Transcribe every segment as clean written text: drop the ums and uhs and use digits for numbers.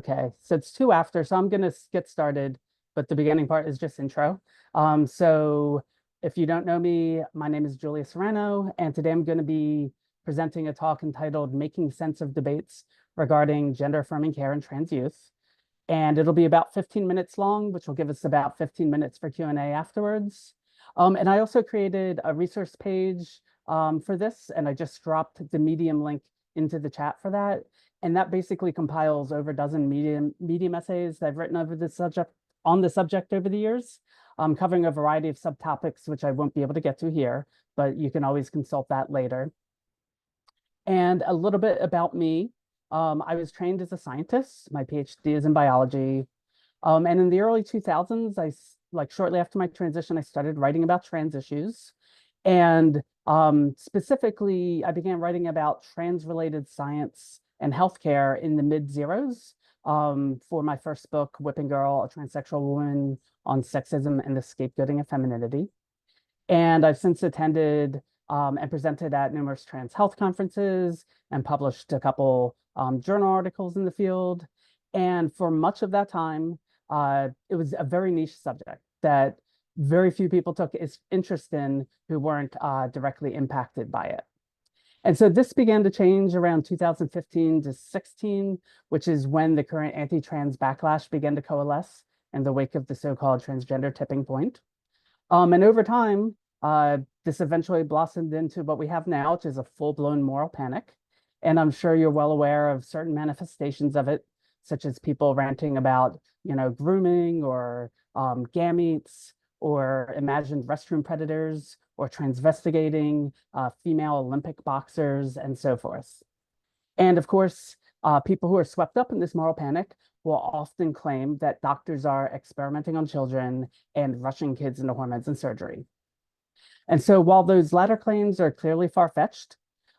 Okay, so it's two after, so I'm gonna get started, but the beginning part is just intro. So if you don't know me, my name is Julia Serano, and today I'm gonna be presenting a talk entitled Making Sense of Debates Regarding Gender-Affirming Care and Trans Youth. And it'll be about 15 minutes long, which will give us about 15 minutes for Q&A afterwards. And I also created a resource page for this, and I just dropped the Medium link into the chat for that. And that basically compiles over a dozen medium essays that I've written over the subject over the years, covering a variety of subtopics, which I won't be able to get to here, but you can always consult that later. And a little bit about me. I was trained as a scientist. My PhD is in biology. And in the early 2000s, shortly after my transition, I started writing about trans issues. And specifically, I began writing about trans-related science and healthcare in the mid-zeros for my first book, Whipping Girl, A Transsexual Woman on Sexism and the Scapegoating of Femininity. And I've since attended and presented at numerous trans health conferences and published a couple journal articles in the field. And for much of that time, it was a very niche subject that very few people took interest in who weren't directly impacted by it. And so this began to change around 2015 to 16, which is when the current anti-trans backlash began to coalesce in the wake of the so-called transgender tipping point. And over time, this eventually blossomed into what we have now, which is a full-blown moral panic. And I'm sure you're well aware of certain manifestations of it, such as people ranting about, grooming or gametes or imagined restroom predators or transvestigating female Olympic boxers and so forth. And of course, people who are swept up in this moral panic will often claim that doctors are experimenting on children and rushing kids into hormones and surgery. And so while those latter claims are clearly far-fetched,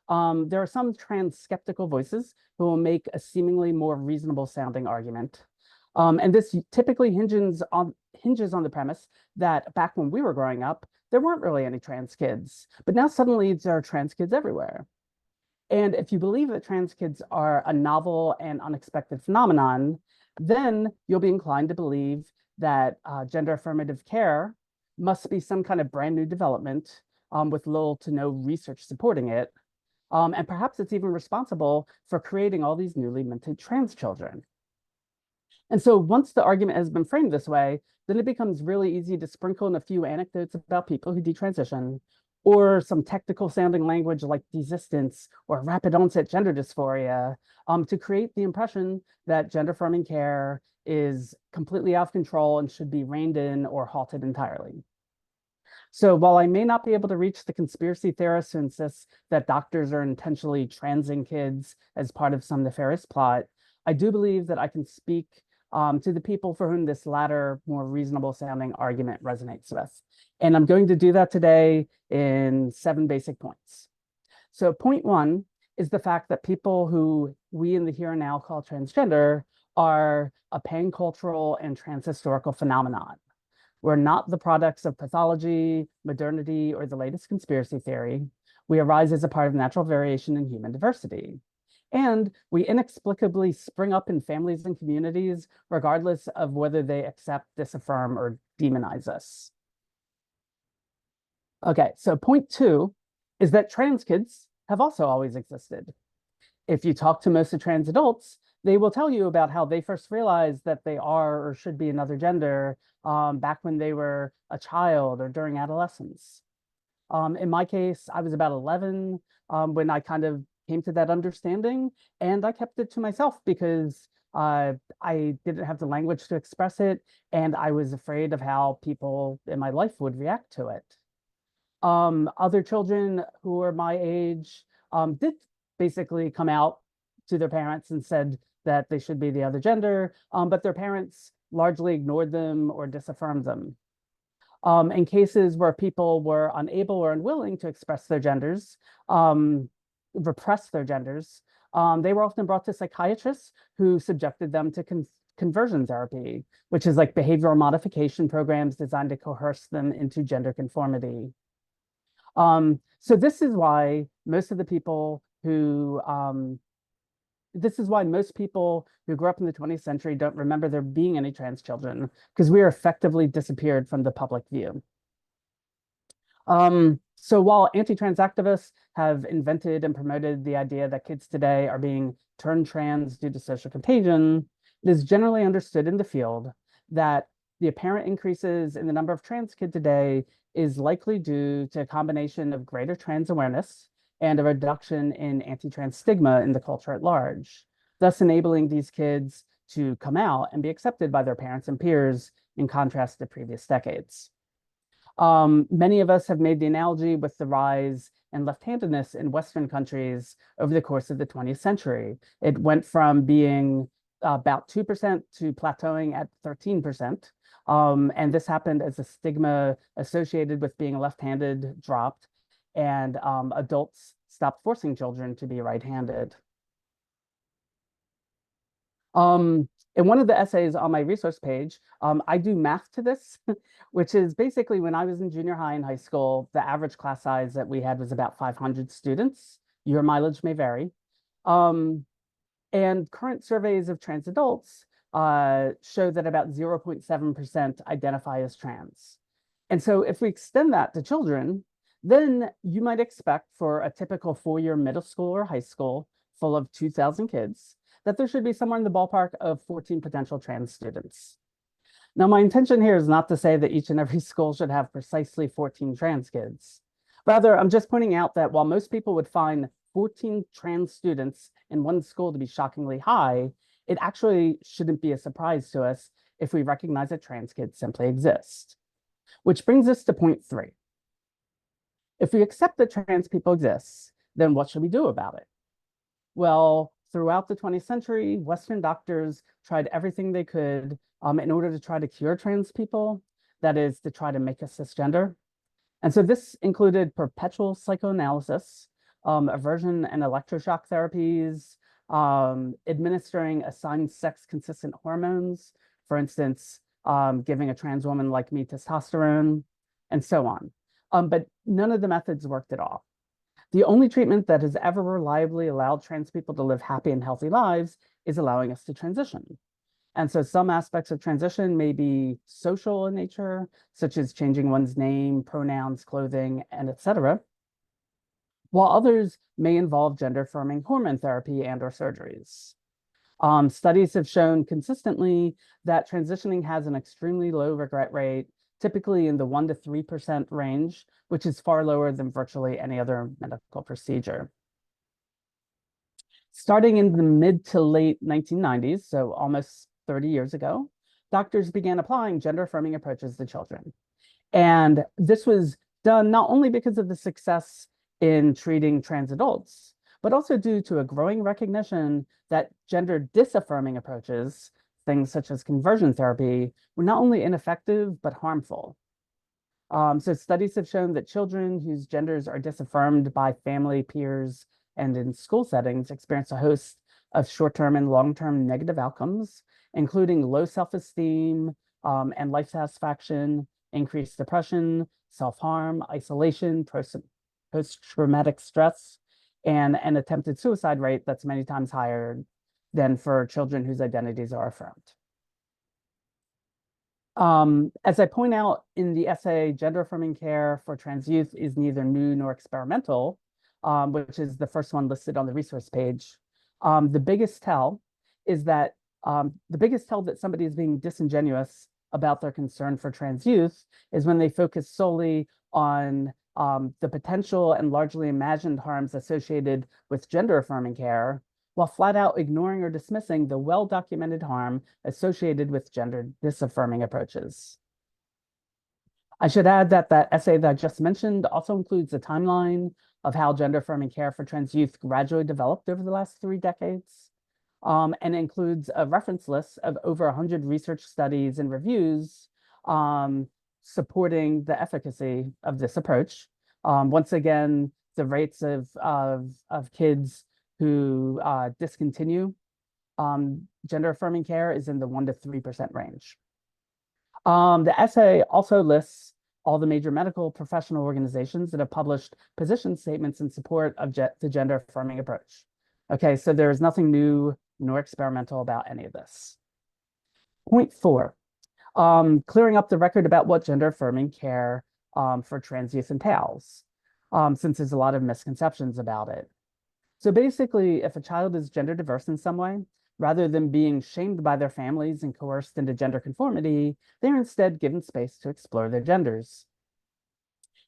there are some trans skeptical voices who will make a seemingly more reasonable sounding argument. And this typically hinges on the premise that back when we were growing up, there weren't really any trans kids, but now suddenly there are trans kids everywhere. And if you believe that trans kids are a novel and unexpected phenomenon, then you'll be inclined to believe that gender affirmative care must be some kind of brand new development with little to no research supporting it. And perhaps it's even responsible for creating all these newly minted trans children. And so once the argument has been framed this way, then it becomes really easy to sprinkle in a few anecdotes about people who detransition, or some technical sounding language like desistance or rapid onset gender dysphoria to create the impression that gender affirming care is completely out of control and should be reined in or halted entirely. So while I may not be able to reach the conspiracy theorists who insist that doctors are intentionally transing kids as part of some nefarious plot, I do believe that I can speak to the people for whom this latter, more reasonable sounding argument resonates with. And I'm going to do that today in 7 basic points. So point 1 is the fact that people who we in the here and now call transgender are a pan-cultural and trans-historical phenomenon. We're not the products of pathology, modernity, or the latest conspiracy theory. We arise as a part of natural variation and human diversity. And we inexplicably spring up in families and communities, regardless of whether they accept, disaffirm, or demonize us. Okay, so point 2 is that trans kids have also always existed. If you talk to most of trans adults, they will tell you about how they first realized that they are or should be another gender back when they were a child or during adolescence. In my case, I was about 11 when I kind of came to that understanding, and I kept it to myself because I didn't have the language to express it, and I was afraid of how people in my life would react to it. Other children who were my age did basically come out to their parents and said that they should be the other gender, but their parents largely ignored them or disaffirmed them. In cases where people were unable or unwilling to express their genders, repress their genders, they were often brought to psychiatrists who subjected them to conversion therapy, which is like behavioral modification programs designed to coerce them into gender conformity. So this is why most of the people who this is why most people who grew up in the 20th century don't remember there being any trans children, because we are effectively disappeared from the public view. So while anti-trans activists have invented and promoted the idea that kids today are being turned trans due to social contagion, it is generally understood in the field that the apparent increases in the number of trans kids today is likely due to a combination of greater trans awareness and a reduction in anti-trans stigma in the culture at large, thus enabling these kids to come out and be accepted by their parents and peers in contrast to previous decades. Many of us have made the analogy with the rise in left-handedness in Western countries over the course of the 20th century. It went from being about 2% to plateauing at 13%. And this happened as the stigma associated with being left-handed dropped and adults stopped forcing children to be right-handed. In one of the essays on my resource page, I do math to this, which is basically when I was in junior high and high school, the average class size that we had was about 500 students. Your mileage may vary. And current surveys of trans adults show that about 0.7% identify as trans. And so if we extend that to children, then you might expect for a typical 4-year middle school or high school full of 2,000 kids, that there should be somewhere in the ballpark of 14 potential trans students. Now, my intention here is not to say that each and every school should have precisely 14 trans kids. Rather, I'm just pointing out that while most people would find 14 trans students in one school to be shockingly high, it actually shouldn't be a surprise to us if we recognize that trans kids simply exist. Which brings us to point 3. If we accept that trans people exist, then what should we do about it? Well, throughout the 20th century, Western doctors tried everything they could in order to try to cure trans people, that is, to try to make us cisgender. And so this included perpetual psychoanalysis, aversion and electroshock therapies, administering assigned sex-consistent hormones, for instance, giving a trans woman like me testosterone, and so on. But none of the methods worked at all. The only treatment that has ever reliably allowed trans people to live happy and healthy lives is allowing us to transition. And so some aspects of transition may be social in nature, such as changing one's name, pronouns, clothing, and etc., while others may involve gender-affirming hormone therapy and or surgeries. Studies have shown consistently that transitioning has an extremely low regret rate, typically in the 1% to 3% range, which is far lower than virtually any other medical procedure. Starting in the mid to late 1990s, so almost 30 years ago, doctors began applying gender-affirming approaches to children. And this was done not only because of the success in treating trans adults, but also due to a growing recognition that gender disaffirming approaches, things such as conversion therapy, were not only ineffective, but harmful. So studies have shown that children whose genders are disaffirmed by family, peers, and in school settings experience a host of short-term and long-term negative outcomes, including low self-esteem and life satisfaction, increased depression, self-harm, isolation, post-traumatic stress, and an attempted suicide rate that's many times higher than for children whose identities are affirmed. As I point out in the essay, gender-affirming care for trans youth is neither new nor experimental, which is the first one listed on the resource page. The biggest tell that somebody is being disingenuous about their concern for trans youth is when they focus solely on the potential and largely imagined harms associated with gender-affirming care, while flat out ignoring or dismissing the well-documented harm associated with gender disaffirming approaches. I should add that that essay that I just mentioned also includes a timeline of how gender-affirming care for trans youth gradually developed over the last 3 decades, and includes a reference list of over 100 research studies and reviews supporting the efficacy of this approach. Once again, the rates of kids who discontinue gender-affirming care is in the 1% to 3% range. The essay also lists all the major medical professional organizations that have published position statements in support of the gender-affirming approach. Okay, so there is nothing new nor experimental about any of this. Point 4, clearing up the record about what gender-affirming care for trans youth entails, since there's a lot of misconceptions about it. So basically, if a child is gender diverse in some way, rather than being shamed by their families and coerced into gender conformity, they're instead given space to explore their genders.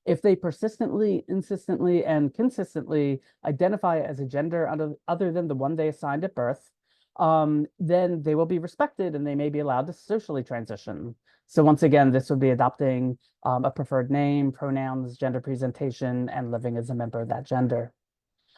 If they persistently, insistently, and consistently identify as a gender other than the one they assigned at birth, then they will be respected and they may be allowed to socially transition. So once again, this would be adopting a preferred name, pronouns, gender presentation, and living as a member of that gender.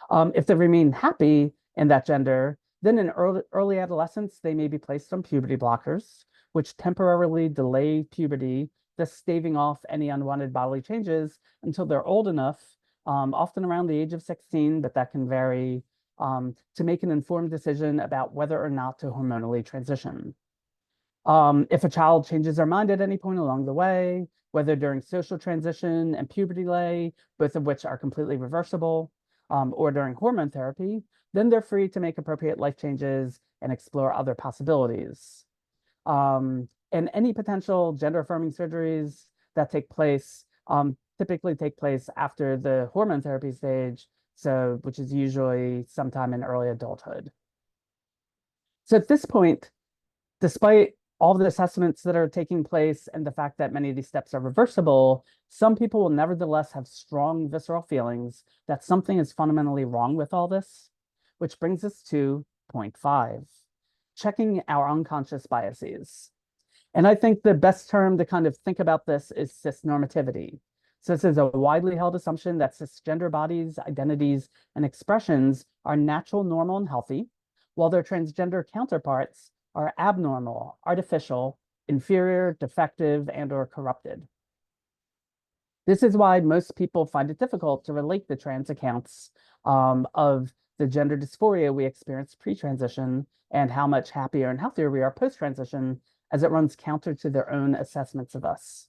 If they remain happy in that gender, then in early adolescence, they may be placed on puberty blockers, which temporarily delay puberty, thus staving off any unwanted bodily changes until they're old enough, often around the age of 16, but that can vary, to make an informed decision about whether or not to hormonally transition. If a child changes their mind at any point along the way, whether during social transition and puberty delay, both of which are completely reversible, or during hormone therapy, then they're free to make appropriate life changes and explore other possibilities. And any potential gender-affirming surgeries that take place typically take place after the hormone therapy stage, so which is usually sometime in early adulthood. So at this point, despite all the assessments that are taking place and the fact that many of these steps are reversible, some people will nevertheless have strong visceral feelings that something is fundamentally wrong with all this, which brings us to point 5, checking our unconscious biases. And I think the best term to kind of think about this is cisnormativity. So this is a widely held assumption that cisgender bodies, identities, and expressions are natural, normal, and healthy, while their transgender counterparts are abnormal, artificial, inferior, defective, and/or corrupted. This is why most people find it difficult to relate the trans accounts of the gender dysphoria we experience pre-transition and how much happier and healthier we are post-transition, as it runs counter to their own assessments of us.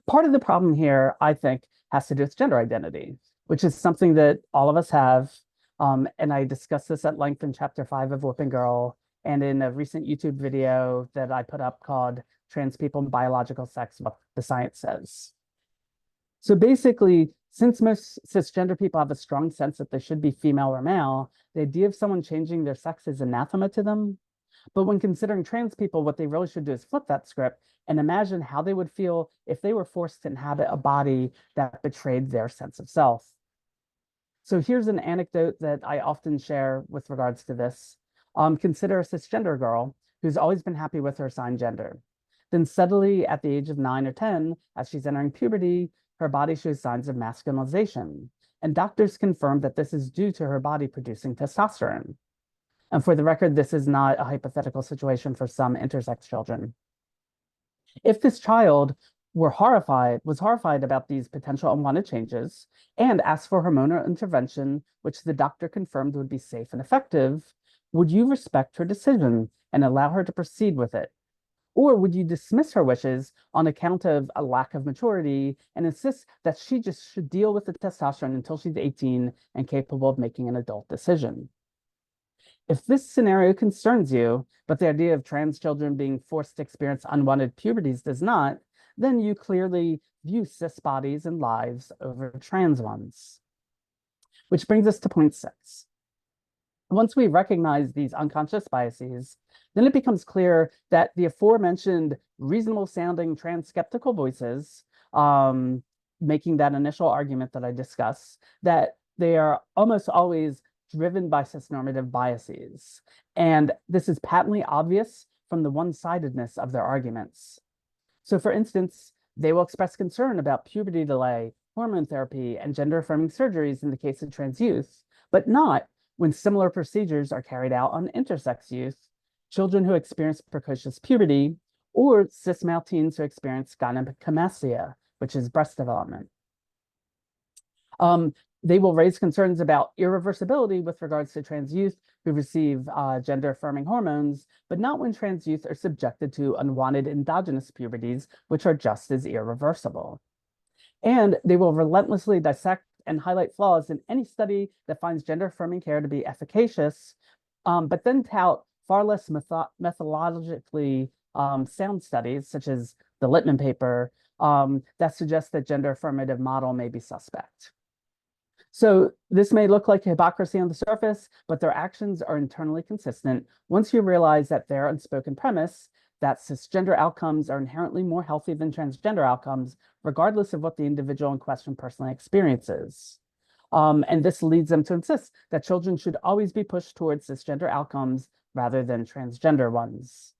Part of the problem here, I think, has to do with gender identity, which is something that all of us have. And I discussed this at length in chapter 5 of Whooping Girl and in a recent YouTube video that I put up called Trans People and Biological Sex, What the Science Says. So basically, since most cisgender people have a strong sense that they should be female or male, the idea of someone changing their sex is anathema to them. But when considering trans people, what they really should do is flip that script and imagine how they would feel if they were forced to inhabit a body that betrayed their sense of self. So here's an anecdote that I often share with regards to this. Consider a cisgender girl who's always been happy with her assigned gender. Then suddenly, at the age of 9 or 10, as she's entering puberty, her body shows signs of masculinization. And doctors confirm that this is due to her body producing testosterone. And for the record, this is not a hypothetical situation for some intersex children. If this child was horrified about these potential unwanted changes and asked for hormonal intervention, which the doctor confirmed would be safe and effective, would you respect her decision and allow her to proceed with it? Or would you dismiss her wishes on account of a lack of maturity and insist that she just should deal with the testosterone until she's 18 and capable of making an adult decision? If this scenario concerns you, but the idea of trans children being forced to experience unwanted puberties does not, then you clearly view cis bodies and lives over trans ones. Which brings us to point 6. Once we recognize these unconscious biases, then it becomes clear that the aforementioned reasonable sounding trans skeptical voices, making that initial argument that I discussed, that they are almost always driven by cisnormative biases. And this is patently obvious from the one-sidedness of their arguments. So for instance, they will express concern about puberty delay, hormone therapy, and gender-affirming surgeries in the case of trans youth, but not when similar procedures are carried out on intersex youth, children who experience precocious puberty, or cis male teens who experience gynecomastia, which is breast development. They will raise concerns about irreversibility with regards to trans youth who receive gender-affirming hormones, but not when trans youth are subjected to unwanted endogenous puberties, which are just as irreversible. And they will relentlessly dissect and highlight flaws in any study that finds gender-affirming care to be efficacious, but then tout far less methodologically sound studies, such as the Littman paper, that suggest that gender-affirmative model may be suspect. So this may look like hypocrisy on the surface, but their actions are internally consistent once you realize that their unspoken premise that cisgender outcomes are inherently more healthy than transgender outcomes, regardless of what the individual in question personally experiences. And this leads them to insist that children should always be pushed towards cisgender outcomes rather than transgender ones.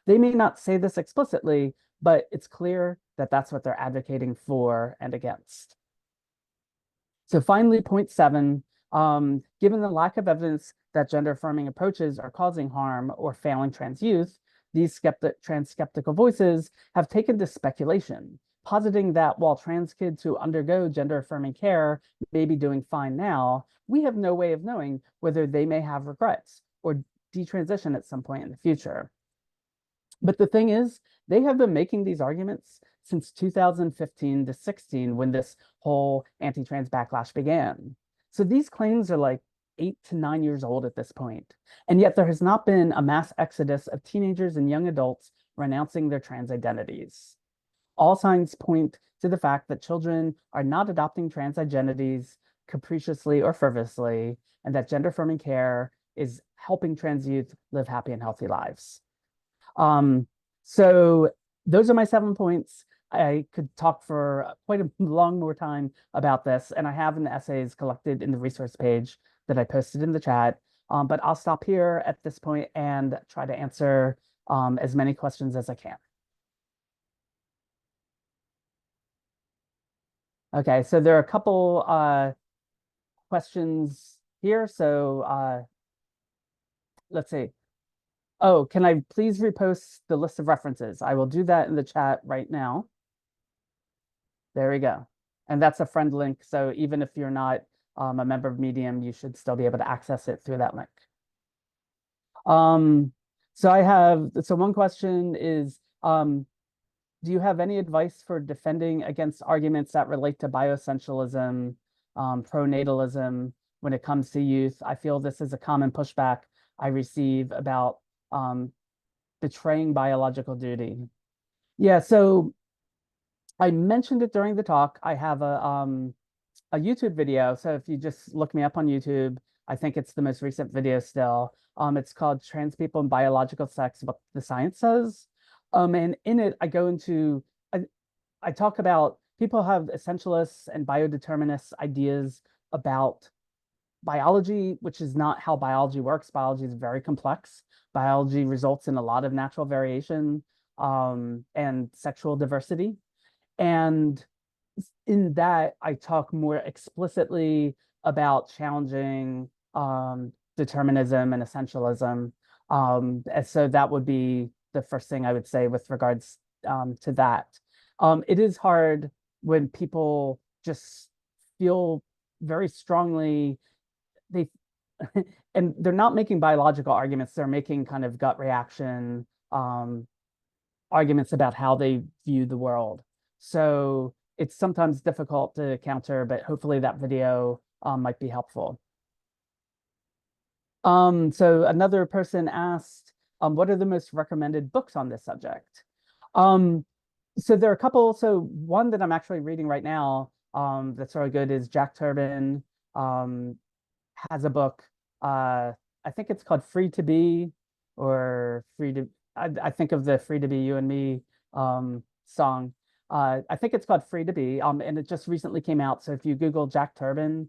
They may not say this explicitly, but it's clear that that's what they're advocating for and against. So finally, point 7, given the lack of evidence that gender-affirming approaches are causing harm or failing trans youth, these trans skeptical voices have taken to speculation, positing that while trans kids who undergo gender-affirming care may be doing fine now, we have no way of knowing whether they may have regrets or detransition at some point in the future. But the thing is, they have been making these arguments since 2015 to 16 when this whole anti-trans backlash began. So these claims are like 8 to 9 years old at this point. And yet there has not been a mass exodus of teenagers and young adults renouncing their trans identities. All signs point to the fact that children are not adopting trans identities capriciously or frivolously, and that gender-affirming care is helping trans youth live happy and healthy lives. So those are my 7 points. I could talk for quite a long more time about this, and I have in the essays collected in the resource page that I posted in the chat. But I'll stop here at this point and try to answer as many questions as I can. Okay, so there are a couple questions here. So let's see. Oh, can I please repost the list of references? I will do that in the chat right now. There we go. And that's a friend link. So even if you're not a member of Medium, you should still be able to access it through that link. So one question is, do you have any advice for defending against arguments that relate to bioessentialism, pronatalism when it comes to youth? I feel this is a common pushback I receive about betraying biological duty. Yeah, so I mentioned it during the talk. I have a YouTube video. So if you just look me up on YouTube, I think it's the most recent video still. It's called Trans People and Biological Sex, What the Science Says. And in it, I talk about people have essentialist and biodeterminist ideas about biology, which is not how biology works. Biology is very complex. Biology results in a lot of natural variation and sexual diversity. And in that, I talk more explicitly about challenging determinism and essentialism. And so that would be the first thing I would say with regards to that. It is hard when people just feel very strongly they and they're not making biological arguments, they're making kind of gut reaction arguments about how they view the world. So it's sometimes difficult to counter, but hopefully that video might be helpful. So another person asked, what are the most recommended books on this subject? So there are a couple. So one that I'm actually reading right now that's really good is Jack Turbin has a book. I think it's called Free to Be, or Free to, I think of the Free to Be You and Me song. I think it's called Free to Be, and it just recently came out. So if you Google Jack Turbin,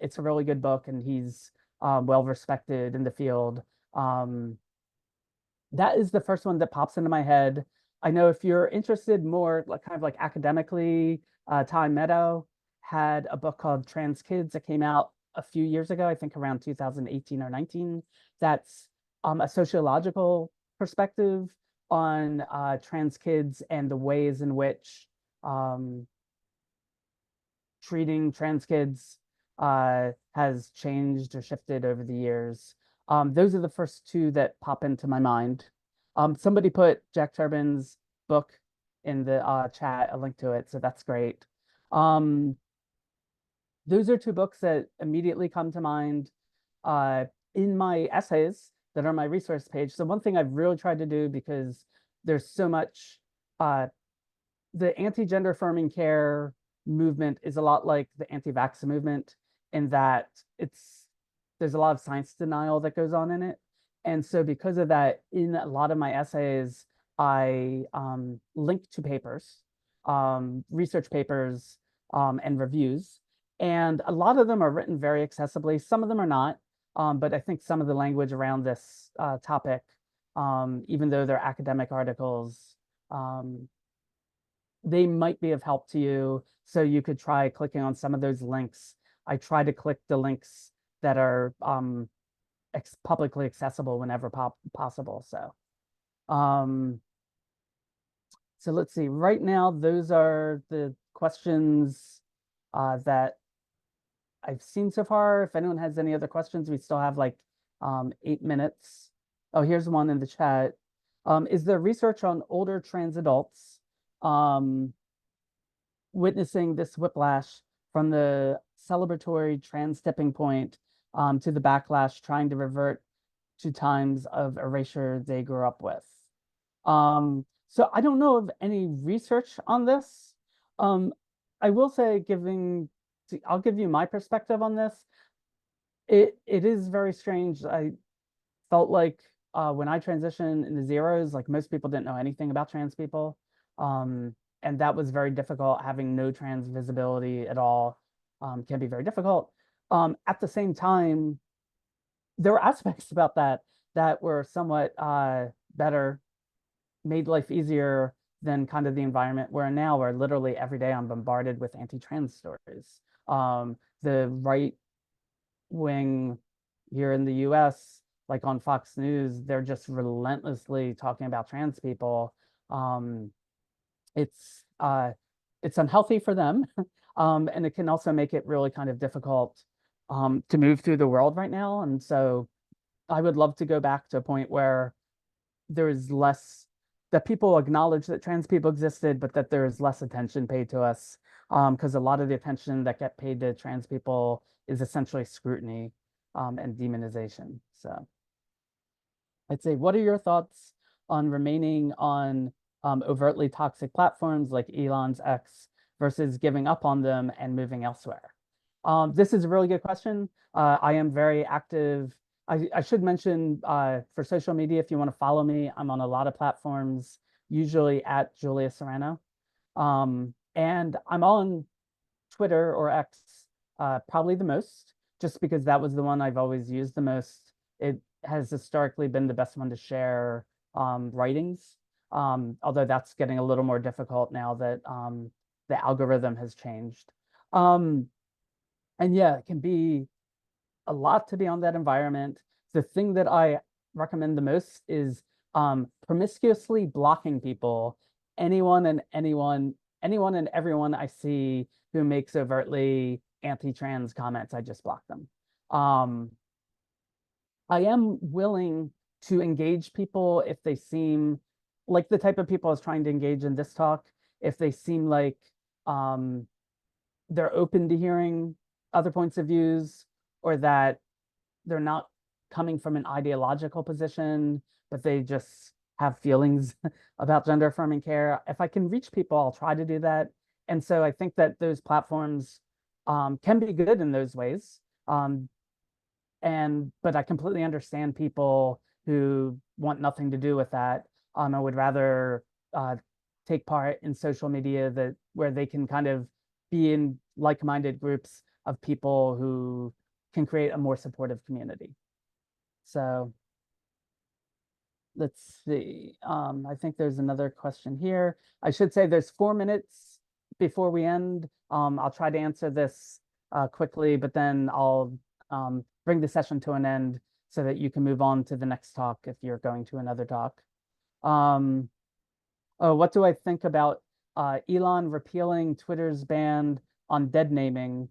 it's a really good book, and he's well respected in the field. That is the first one that pops into my head. I know if you're interested more, like kind of like academically, Time Meadow had a book called Trans Kids that came out a few years ago, I think around 2018 or 19. That's a sociological perspective on trans kids and the ways in which treating trans kids has changed or shifted over the years. Those are the first two that pop into my mind. Somebody put Jack Turbin's book in the chat, a link to it, so that's great. those are two books that immediately come to mind uh, in my essays that are on my resource page. So one thing I've really tried to do, because there's so much, uh, the anti-gender affirming care movement is a lot like the anti-vax movement in that there's a lot of science denial that goes on in it. And so because of that, in a lot of my essays, I link to papers, research papers, and reviews. And a lot of them are written very accessibly. Some of them are not, but I think some of the language around this topic, even though they're academic articles, um, they might be of help to you. So you could try clicking on some of those links. I try to click the links that are publicly accessible whenever possible. Um, so let's see. Right now, those are the questions that I've seen so far. If anyone has any other questions, we still have like 8 minutes. Oh, here's one in the chat. Is there research on older trans adults witnessing this whiplash from the celebratory trans tipping point to the backlash, trying to revert to times of erasure they grew up with? So I don't know of any research on this. Um, I will say, I'll give you my perspective on this. It is very strange. I felt like when I transitioned into zeros, like most people didn't know anything about trans people. And that was very difficult. Having no trans visibility at all can be very difficult. At the same time, there were aspects about that that were somewhat better, made life easier than kind of the environment we're in now, where literally every day I'm bombarded with anti-trans stories. The right wing here in the US, like on Fox News, they're just relentlessly talking about trans people. Um, it's it's unhealthy for them, and it can also make it really kind of difficult to move through the world right now. And so I would love to go back to a point where there is less, that people acknowledge that trans people existed, but that there is less attention paid to us. Because a lot of the attention that get paid to trans people is essentially scrutiny and demonization. So I'd say, what are your thoughts on remaining on overtly toxic platforms like Elon's X versus giving up on them and moving elsewhere? This is a really good question. I am very active. I should mention for social media, if you want to follow me, I'm on a lot of platforms, usually at Julia Serano. And I'm on Twitter or X probably the most, just because that was the one I've always used the most. It has historically been the best one to share writings, although that's getting a little more difficult now that the algorithm has changed. Um, and yeah, it can be a lot to be on that environment. The thing that I recommend the most is promiscuously blocking people, anyone and everyone I see who makes overtly anti-trans comments, I just block them. Um, I am willing to engage people if they seem like the type of people I was trying to engage in this talk, if they seem like um, they're open to hearing other points of views, or that they're not coming from an ideological position, but they just have feelings about gender affirming care. If I can reach people, I'll try to do that. And so I think that those platforms can be good in those ways. But I completely understand people who want nothing to do with that. I would rather take part in social media where they can kind of be in like-minded groups of people who can create a more supportive community. So let's see. I think there's another question here. I should say there's 4 minutes before we end. I'll try to answer this quickly, but then I'll bring the session to an end so that you can move on to the next talk if you're going to another talk. Oh, what do I think about Elon repealing Twitter's ban on dead naming?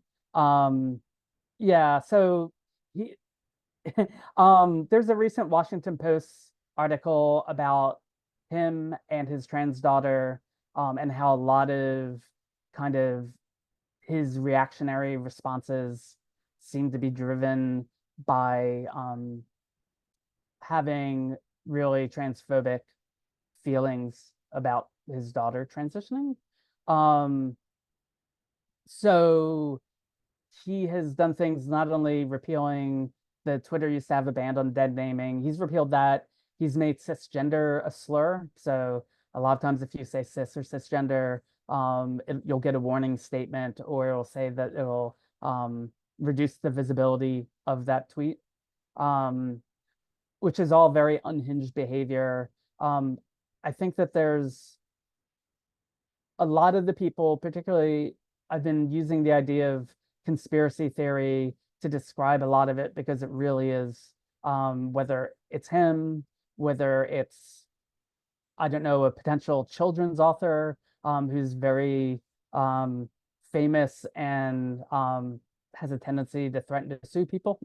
Yeah, so he, there's a recent Washington Post article about him and his trans daughter, and how a lot of kind of his reactionary responses seem to be driven by having really transphobic feelings about his daughter transitioning. Um, so he has done things not only repealing the Twitter used to have a ban on dead naming, he's repealed that. He's made cisgender a slur. So a lot of times if you say cis or cisgender, you'll get a warning statement, or it'll say that it'll reduce the visibility of that tweet, which is all very unhinged behavior. I think that there's a lot of the people, particularly, I've been using the idea of conspiracy theory to describe a lot of it, because it really is, whether it's him, whether it's, I don't know, a potential children's author who's very famous and has a tendency to threaten to sue people.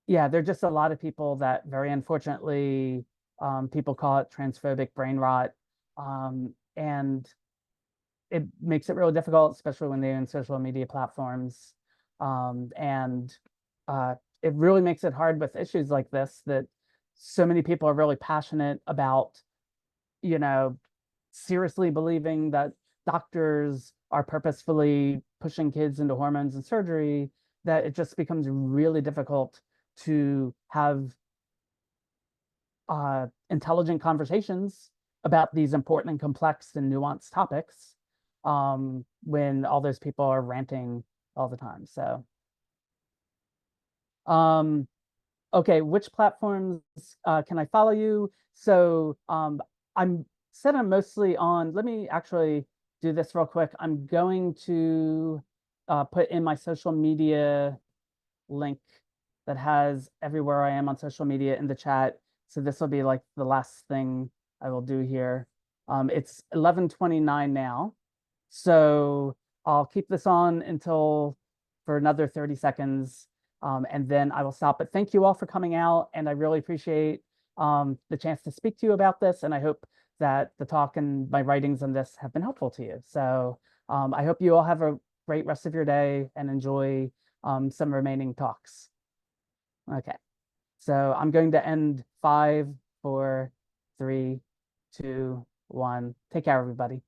Yeah, there are just a lot of people that very unfortunately, people call it transphobic brain rot. And it makes it really difficult, especially when they're in social media platforms. And it really makes it hard with issues like this, that so many people are really passionate about, you know, seriously believing that doctors are purposefully pushing kids into hormones and surgery, that it just becomes really difficult to have intelligent conversations about these important and complex and nuanced topics when all those people are ranting all the time. So, okay, which platforms can I follow you? So I'm said I'm mostly on, let me actually do this real quick. I'm going to put in my social media link that has everywhere I am on social media in the chat. So this will be like the last thing I will do here. It's 11:29 now. So I'll keep this on until for another 30 seconds, and then I will stop. But thank you all for coming out, and I really appreciate the chance to speak to you about this, and I hope that the talk and my writings on this have been helpful to you. So I hope you all have a great rest of your day and enjoy some remaining talks. Okay, so I'm going to end 5, 4, 3, 2, 1. Take care, everybody.